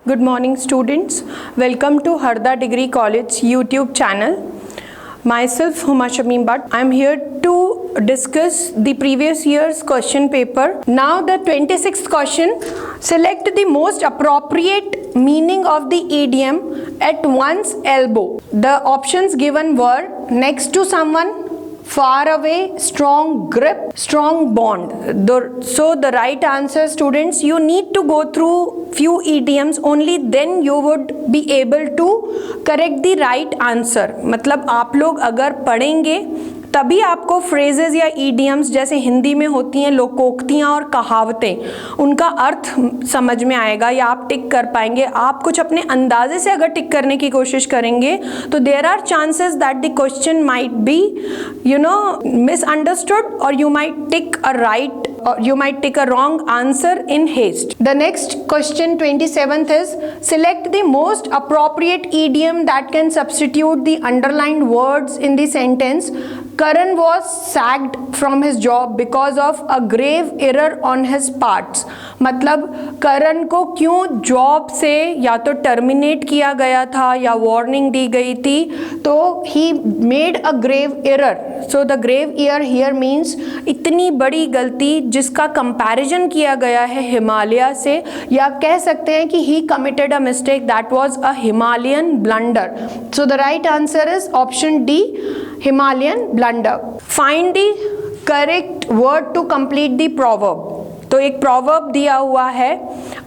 Good morning students. Welcome to Harda Degree College YouTube channel. Myself Huma Shamim Bhatt. I am here to discuss the previous year's question paper. Now the 26th question. Select the most appropriate meaning of the idiom at one's elbow. The options given were next to someone, far away, strong grip, strong bond. So the right answer, students, you need to go through few idioms, only then you would be able to correct the right answer. मतलब आप लोग अगर पढ़ेंगे तभी आपको phrases या idioms जैसे हिंदी में होती हैं लोकोक्तियाँ और कहावतें, उनका अर्थ समझ में आएगा या आप टिक कर पाएंगे. आप कुछ अपने अंदाजे से अगर टिक करने की कोशिश करेंगे तो there are chances that the question might be misunderstood और you might tick a right or you might take a wrong answer in haste. The next question 27th is select the most appropriate idiom that can substitute the underlined words in the sentence. Karan was sacked from his job because of a grave error on his parts. मतलब करण को क्यों job से या तो terminate किया गया था या वार्निंग दी गई थी, तो he made a grave error. So the grave error here means इतनी बड़ी गलती जिसका कंपैरिजन किया गया है हिमालय से, या कह सकते हैं कि he committed a mistake that was a Himalayan blunder. So the right answer is option D, Himalayan blunder. Find the correct word to complete the proverb. तो एक प्रोवर्ब दिया हुआ है,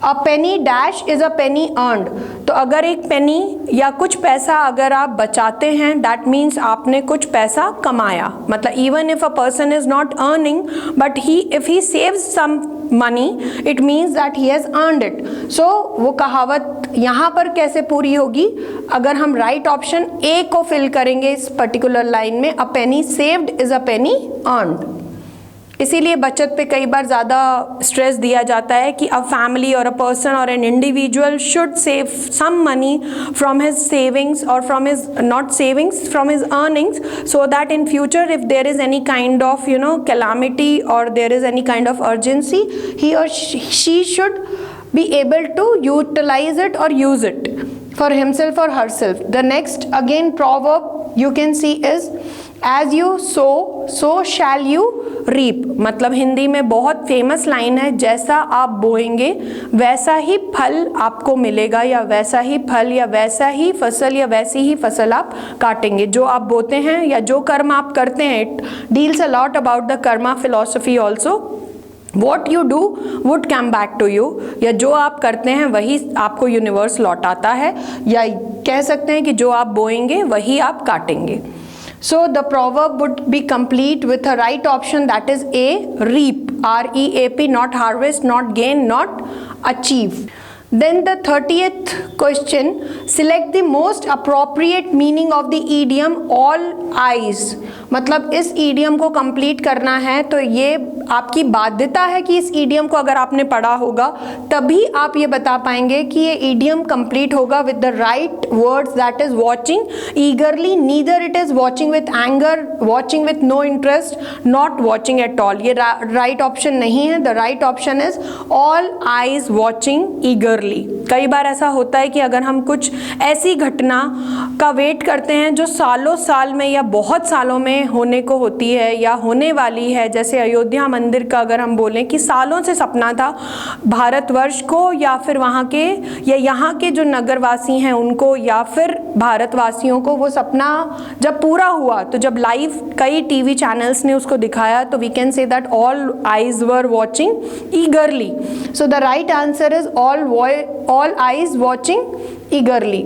a penny dash is a penny earned. तो अगर एक पेनी या कुछ पैसा अगर आप बचाते हैं दैट मीन्स आपने कुछ पैसा कमाया. मतलब even if a person is not earning but if he saves some money it means that he has earned it. So वो कहावत यहाँ पर कैसे पूरी होगी, अगर हम राइट ऑप्शन ए को फिल करेंगे इस पर्टिकुलर लाइन में, a penny saved is a penny earned. इसीलिए बचत पे कई बार ज़्यादा स्ट्रेस दिया जाता है कि अ फैमिली और अ पर्सन और an individual should save some money from his savings और from his not savings from his earnings, so that in future if there is any kind of calamity or there is any kind of urgency, he or she should be able to utilize it or use it for himself or herself. The next again proverb you can see is as you sow so shall you reap. मतलब हिंदी में बहुत famous line है, जैसा आप बोएंगे वैसा ही फल आपको मिलेगा, या वैसा ही फल या वैसा ही फसल या वैसी ही फसल आप काटेंगे. जो आप बोते हैं या जो कर्म आप करते हैं, it deals a lot about the Karma philosophy also. What you do would come back to you. या जो आप करते हैं वही आपको यूनिवर्स लौटाता है, या कह सकते हैं कि जो आप बोएंगे वही आप काटेंगे. So the proverb would be complete with a right option, that is A, reap, R-E-A-P, not harvest, not gain, not achieve. Then the 30th question, select the most appropriate meaning of the idiom all eyes. मतलब इस idiom को complete करना है तो ये आपकी बाध्यता है कि इस idiom को अगर आपने पढ़ा होगा तभी आप ये बता पाएंगे कि ये idiom complete होगा with the right words, that is watching eagerly, neither it is watching with anger, watching with no interest, not watching at all. ये right option नहीं है. The right option is all eyes watching eagerly. कई बार ऐसा होता है कि अगर हम कुछ ऐसी घटना का वेट करते हैं जो सालों साल में या बहुत सालों में होने को होती है या होने वाली है, जैसे अयोध्या मंदिर का अगर हम बोलें कि सालों से सपना था भारतवर्ष को या फिर वहाँ के या यहाँ के जो नगरवासी हैं उनको या फिर भारतवासियों को, वो सपना जब पूरा हुआ तो जब लाइव कई टीवी चैनल्स ने उसको दिखाया तो we can say that all eyes were watching eagerly. So the right answer is all eyes watching eagerly.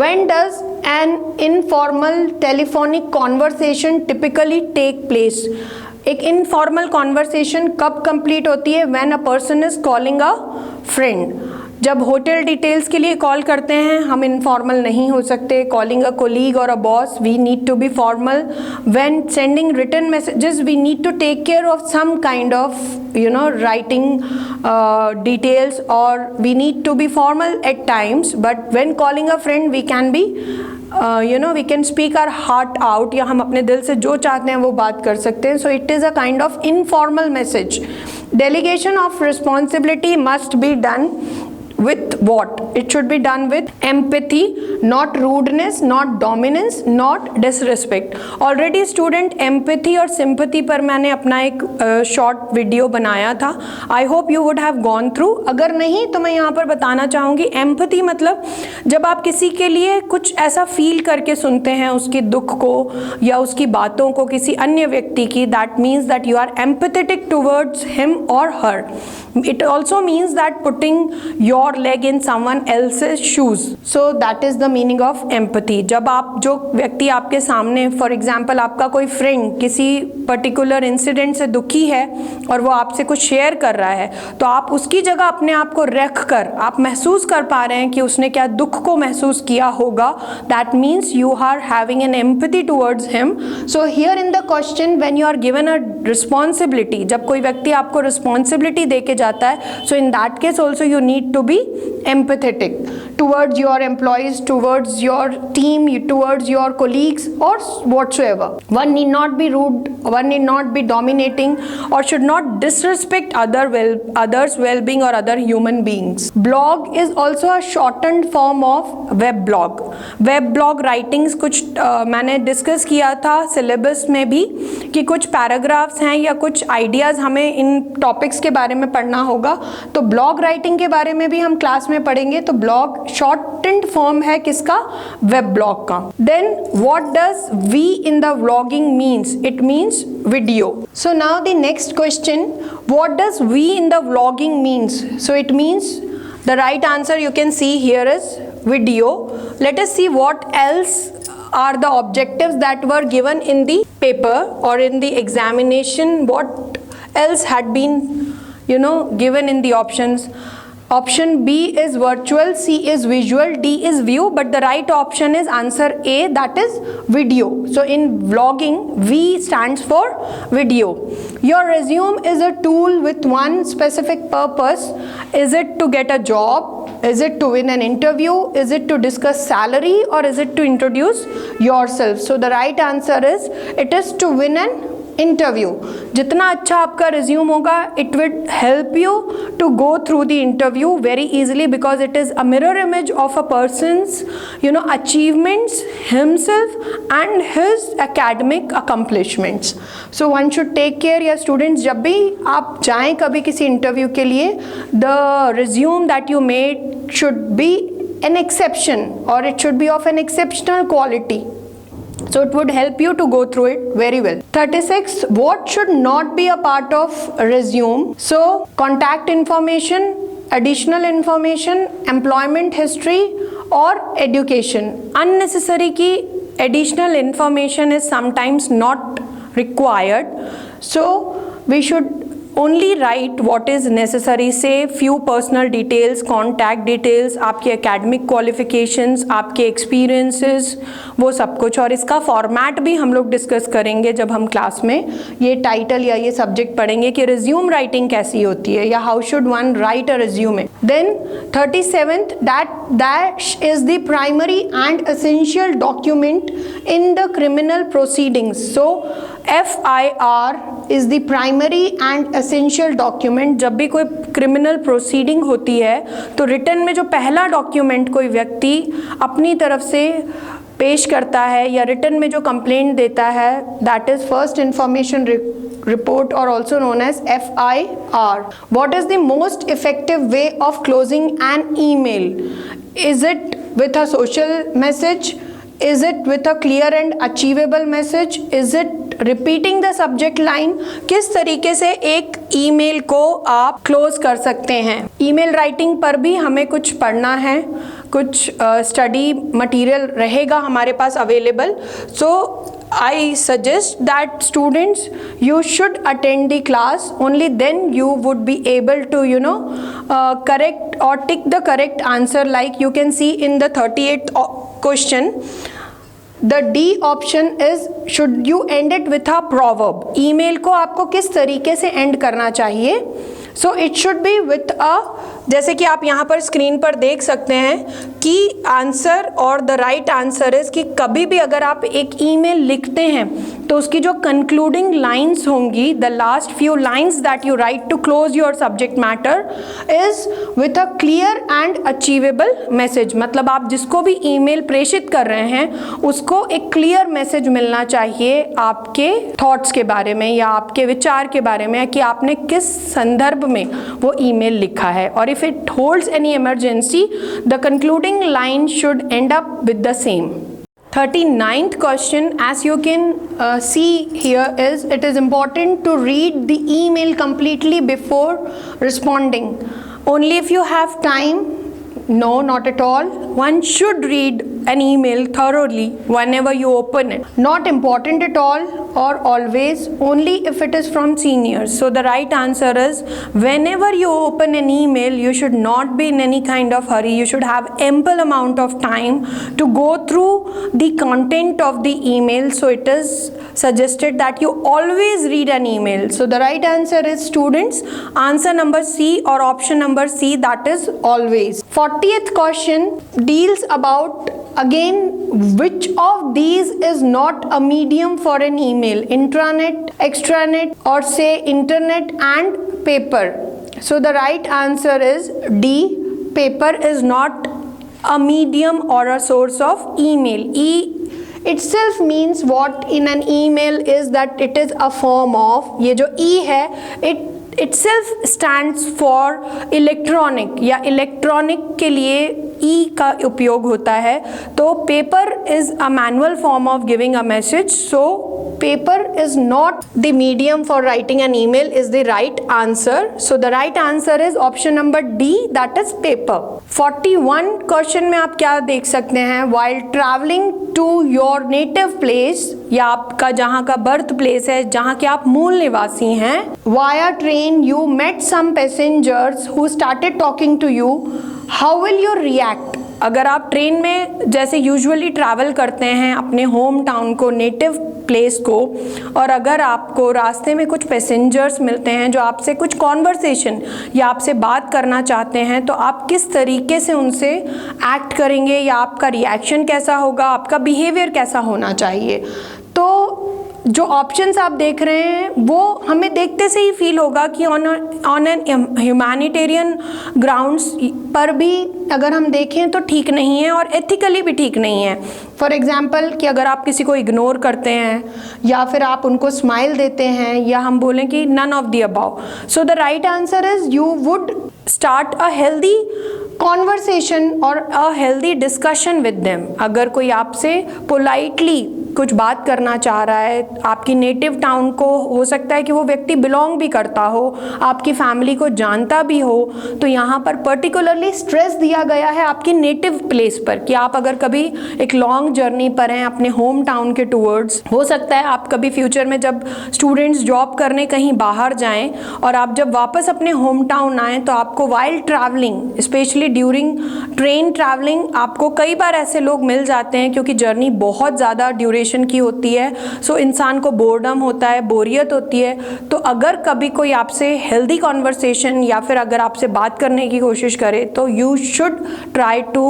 When does an informal telephonic conversation typically take place? एक informal conversation कब complete होती है? When a person is calling a friend. जब hotel details के लिए call करते हैं हम इनफॉर्मल नहीं हो सकते. कॉलिंग अ कोलीग और a boss we need to be formal. When sending written messages we need to take care of some kind of writing details, or we need to be formal at times. But when calling a friend we can be we can speak our heart out, या हम अपने दिल से जो चाहते हैं वो बात कर सकते हैं. So it is a kind of informal message. Delegation of responsibility must be done with what? It should be done with empathy, not rudeness, not dominance, not disrespect. Already student empathy और sympathy पर मैंने अपना एक short video बनाया था. I hope you would have gone through. अगर नहीं तो मैं यहाँ पर बताना चाहूँगी empathy मतलब जब आप किसी के लिए कुछ ऐसा feel करके सुनते हैं उसके दुख को या उसकी बातों को किसी अन्य व्यक्ति की, that means that you are empathetic towards him or her. It also means that putting your leg in someone else's shoes. So that is the meaning of empathy. जब आप जो व्यक्ति आपके सामने, for example आपका कोई friend किसी particular incident से दुखी है और वो आपसे कुछ शेयर कर रहा है, तो आप उसकी जगह अपने आप को रख कर आप महसूस कर पा रहे हैं कि उसने क्या दुख को महसूस किया होगा. That means you are having an empathy towards him. So here in the question when you are given a responsibility, जब कोई व्यक्ति आपको responsibility दे के जाता है, so in that case also you need to be empathetic towards your employees, towards your team, towards your colleagues or whatsoever. One need not be rude, one need not be dominating or should not disrespect others' well-being or other human beings. Blog is also a shortened form of web blog. Web blog writings कुछ मैंने discuss किया था syllabus में भी कि कुछ paragraphs हैं या कुछ आइडियाज़ हमें इन टॉपिक्स के बारे में पढ़ना होगा, तो ब्लॉग राइटिंग के बारे में भी हम क्लास में पढ़ेंगे. तो ब्लॉग शॉर्टेंड फॉर्म है किसका? वेब ब्लॉग का. Then what does V in the vlogging means? It means video. So now the next question, what does V in the vlogging means? So it means the right answer you can see here is video. Let us see what else are the objectives that were given in the paper or in the examination. What else had been given in the options? Option B is virtual, C is visual, D is view, but the right option is answer A, that is video. So in vlogging, V stands for video. Your resume is a tool with one specific purpose. Is it to get a job? Is it to win an interview? Is it to discuss salary? Or is it to introduce yourself? So the right answer is, it is to win an interview. जितना अच्छा आपका resume होगा, it will help you to go through the interview very easily because it is a mirror image of a person's achievements himself and his academic accomplishments. So one should take care. या students, जब भी आप जाएं कभी किसी interview के लिए, the resume that you made should be an exception or it should be of an exceptional quality. So it would help you to go through it very well. 36. What should not be a part of resume? So contact information, additional information, employment history or education. Unnecessary ki additional information is sometimes not required. So we should only write what is necessary. Say few personal details, contact details, आपके academic qualifications, आपके experiences, वो सब कुछ. और इसका format भी हम लोग डिस्कस करेंगे जब हम क्लास में ये टाइटल या ये सब्जेक्ट पढ़ेंगे कि रिज्यूम राइटिंग कैसी होती है या how should one write a resume. Then 37th, that is the primary and essential document in the criminal proceedings. So FIR is the primary and essential document. जब भी कोई क्रिमिनल प्रोसीडिंग होती है तो रिटन में जो पहला डॉक्यूमेंट कोई व्यक्ति अपनी तरफ से पेश करता है या रिटन में जो कंप्लेंट देता है, that is first information report or also known as FIR. What is the most effective way of closing an email? Is it with a social message? Is it with a clear and achievable message? Is it repeating the subject line? किस तरीके से एक email को आप close कर सकते हैं? Email writing पर भी हमें कुछ पढ़ना है, कुछ स्टडी मटेरियल रहेगा हमारे पास available. So I suggest that students, you should attend the class. Only then you would be able to correct or tick the correct answer. Like you can see in the 38th question, the D option is, should you end it with a proverb? email को आपको किस तरीके से end करना चाहिए? So it should be with a, जैसे कि आप यहाँ पर स्क्रीन पर देख सकते हैं, की आंसर और द राइट आंसर इज कि कभी भी अगर आप एक ईमेल लिखते हैं तो उसकी जो कंक्लूडिंग लाइंस होंगी, the last few lines that you write to close your subject matter is with a clear and achievable message. मतलब आप जिसको भी ईमेल प्रेषित कर रहे हैं उसको एक क्लियर मैसेज मिलना चाहिए आपके थॉट्स के बारे में या आपके विचार के बारे में कि आपने किस संदर्भ में वो ईमेल लिखा है। और if it holds any emergency the concluding line should end up with the same. 39th question, as you can see here, is it is important to read the email completely before responding. Only if you have time? No, not at all. One should read an email thoroughly whenever you open it. Not important at all or always, only if it is from seniors. So the right answer is whenever you open an email, you should not be in any kind of hurry. You should have ample amount of time to go through the content of the email. So it is suggested that you always read an email. So the right answer is, students, answer number C or option number C, that is always. 40th question deals about, again, which of these is not a medium for an email? Intranet, extranet, or say internet and paper. So the right answer is D. Paper is not a medium or a source of email. E itself means what in an email is that it is a form of, ये जो E है, it itself stands for electronic या electronic के लिए E का उपयोग होता है. तो paper is a manual form of giving a message. So paper is not the medium for writing an email is the right answer. So the right answer is option number D, that is paper. 41 question में आप क्या देख सकते हैं? While traveling to your native place या आपका जहाँ का बर्थ प्लेस है, जहाँ के आप मूल निवासी हैं, via train you met some passengers who started talking to you. How will you react? अगर आप ट्रेन में जैसे यूजुअली ट्रैवल करते हैं अपने होम टाउन को, नेटिव प्लेस को, और अगर आपको रास्ते में कुछ पैसेंजर्स मिलते हैं जो आपसे कुछ कॉन्वर्सेशन या आपसे बात करना चाहते हैं, तो आप किस तरीके से उनसे एक्ट करेंगे या आपका रिएक्शन कैसा होगा, आपका बिहेवियर कैसा होना चाहिए? तो जो ऑप्शंस आप देख रहे हैं वो हमें देखते से ही फील होगा कि ऑन एन ह्यूमैनिटेरियन ग्राउंड्स पर भी अगर हम देखें तो ठीक नहीं है और एथिकली भी ठीक नहीं है. फॉर एग्जाम्पल कि अगर आप किसी को इग्नोर करते हैं या फिर आप उनको स्माइल देते हैं या हम बोलें कि none of the above. So the right answer is you would start a healthy conversation और a healthy discussion with them. अगर कोई आपसे पोलाइटली कुछ बात करना चाह रहा है, आपकी नेटिव टाउन को हो सकता है कि वो व्यक्ति बिलोंग भी करता हो, आपकी फैमिली को जानता भी हो, तो यहाँ पर पर्टिकुलरली स्ट्रेस दिया गया है आपकी नेटिव प्लेस पर कि आप अगर कभी एक लॉन्ग जर्नी पर हैं अपने होम टाउन के टूवर्ड्स, हो सकता है आप कभी फ्यूचर में जब स्टूडेंट्स जॉब करने कहीं बाहर जाएं और आप जब वापस अपने होम टाउन आएँ तो आपको while travelling, specially during train travelling, आपको कई बार ऐसे लोग मिल जाते हैं क्योंकि जर्नी बहुत ज़्यादा ड्यूरेशन की होती है. सो इंसान को बोर्डम होता है, बोरियत होती है. तो अगर कभी कोई आपसे हेल्दी कॉन्वर्सेशन या फिर अगर आपसे बात करने की कोशिश करे तो you should try to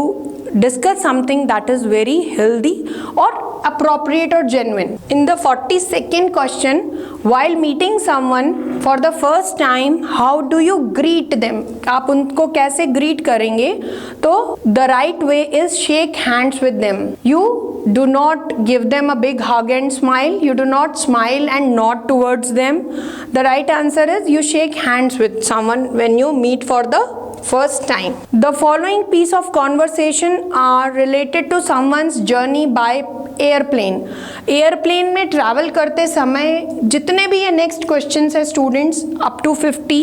discuss something that is very healthy or appropriate or genuine. In the 42nd question, while meeting someone for the first time, how do you greet them? आप उनको कैसे greet करेंगे? तो the right way is shake hands with them. You do not give them a big hug and smile. You do not smile and nod towards them. The right answer is you shake hands with someone when you meet for the first time. The following piece of conversation are related to someone's journey by airplane. Airplane में travel करते समय जितने भी ये next question है students up to 50,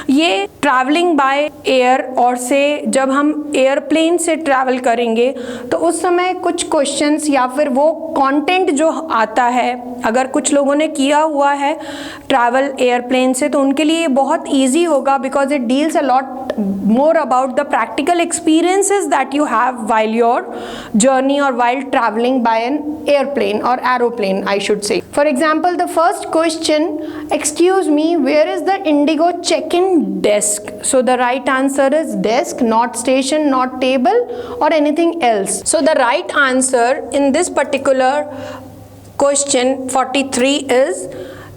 ये travelling by air और से जब हम एयरप्लेन से ट्रैवल करेंगे तो उस समय कुछ क्वेश्चंस या फिर वो कंटेंट जो आता है, अगर कुछ लोगों ने किया हुआ है ट्रैवल एयरप्लेन से तो उनके लिए बहुत ईजी होगा because it deals a lot more about the practical experiences that you have while your journey or while traveling by an airplane or aeroplane, I should say. For example, the first question, excuse me, where is the Indigo check-in desk? So the right answer is desk, not station, not table or anything else. So the right answer in this particular question 43 is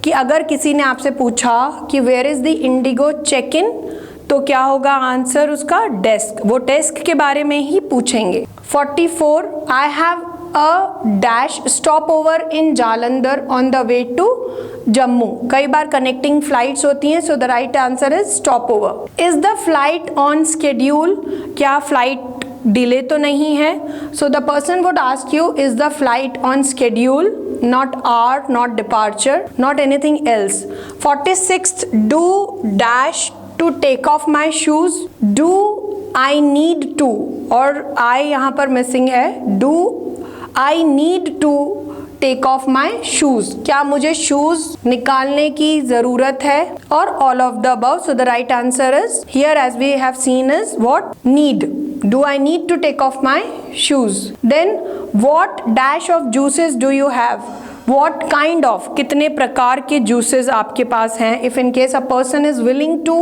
कि अगर किसी ने आपसे पूछा कि where is the Indigo check-in, तो क्या होगा आंसर उसका डेस्क, वो डेस्क के बारे में ही पूछेंगे. 44, I have a dash stopover in Jalandhar on the way to Jammu. कई बार कनेक्टिंग फ्लाइट्स होती हैं, सो the right answer is stopover. Is the flight on schedule, क्या फ्लाइट डिले तो नहीं है? So the person would ask you, is the flight on schedule, not hour, not departure, not anything else. 46th, do dash to take off my shoes. Do I need to, और I यहाँ पर missing है. Do I need to take off my shoes, क्या मुझे shoes निकालने की जरूरत है? और all of the above. So the right answer is here, as we have seen, is what? Need. Do I need to take off my shoes? Then what dash of juices do you have? What kind of, कितने प्रकार के juices आपके पास हैं? If in case a person is willing to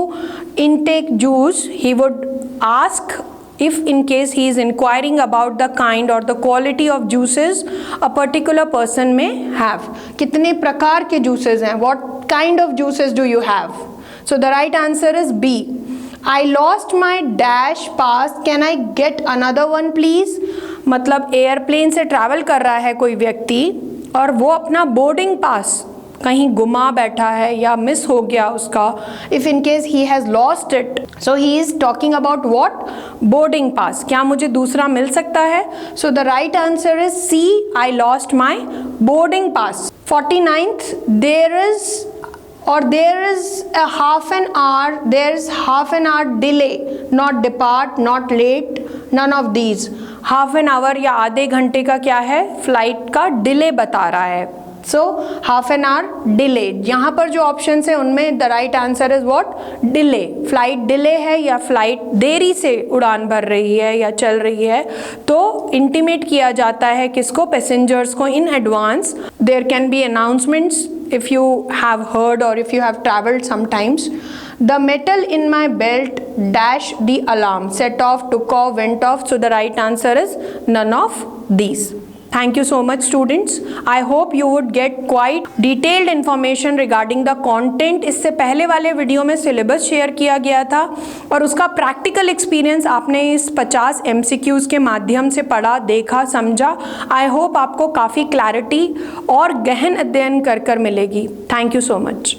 intake juice, he would ask, if in case he is inquiring about the kind or the quality of juices a particular person may have. कितने प्रकार के juices हैं? What kind of juices do you have? So the right answer is B. I lost my dash pass, can I get another one please? मतलब airplane से travel कर रहा है कोई व्यक्ति और वो अपना बोर्डिंग पास कहीं गुमा बैठा है या मिस हो गया उसका. If in case he has lost it, so he is talking about what? Boarding pass. क्या मुझे दूसरा मिल सकता है? So the right answer is C, I lost my boarding pass. 49th, there is a half an hour, there is half an hour delay, not depart, not late, none of these. Half an hour या आधे घंटे का क्या है? Flight का delay बता रहा है. So half an hour delay, यहाँ पर जो ऑप्शन है उनमें the right answer is what? Delay. Flight delay है या फ्लाइट देरी से उड़ान भर रही है या चल रही है, तो इंटीमेट किया जाता है किसको? पैसेंजर्स को in advance. There can be announcements if you have heard or if you have traveled sometimes. The metal in my belt dash the alarm, set off, took off, went off. So the right answer is none of these. Thank you so much students. I hope you would get quite detailed information regarding the content. इससे पहले वाले video में syllabus share किया गया था और उसका practical experience आपने इस 50 MCQs के माध्यम से पढ़ा, देखा, समझा. आई होप आपको काफ़ी क्लैरिटी और गहन अध्ययन कर मिलेगी. Thank you so much.